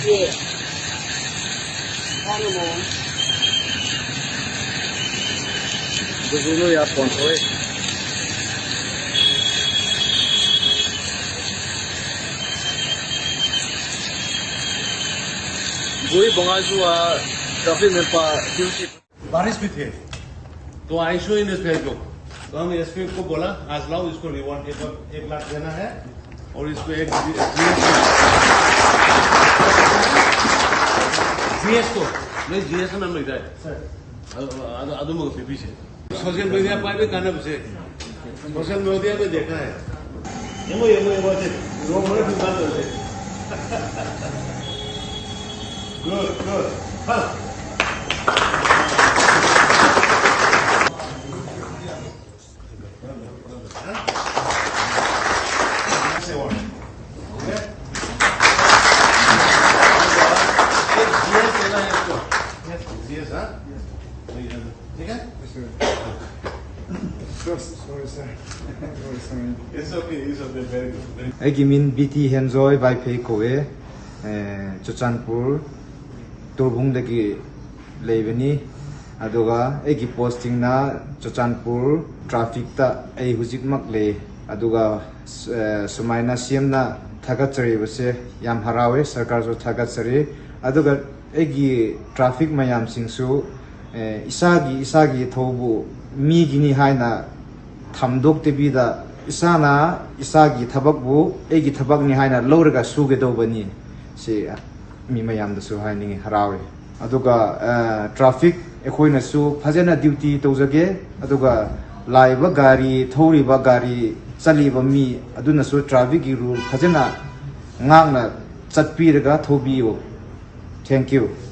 Yeah. Kanaba. Gusto ya ponto Boy Bengal जुआ traffic में पा ड्यूटी बारिश भी थे तो आई शो इन फेसबुक तो हम एसपी को बोला आज लाओ इसको रिवॉर्ड 1 लाख देना है और इसको एक जीएस को नहीं जीएस नाम लिखा है अदम को पीछे सोशल मीडिया पर भी कानब से सोशल मीडिया पे देखा है ये वो मोरे भी बात होते Good, good. Huh. It's okay, very good. I give in BT Henzoy by Peikoe, Chochanpur, Turbung dagi Leveni, Aduga, Egi posting na Chochanpur, traffic ta a Huzik Makle, Aduga Sumaina Siemna, Tagatsari was Yam Harawe, Sarkazo Tagatsari, Aduga Egi traffic Mayam Singsu, Isagi Tobu, Migini Haina, Tamdok de Bida. Isana isagi tabakbu egi tabak ni haina lorga suge dobani si mi mayam da su haini harawe aduga traffic ekhoina su phajana duty tawjage aduga laiba gari thoriba gari chaliba mi aduna su traffic gi rule phajana ngangna chatpiraga thobiyo. Thank you.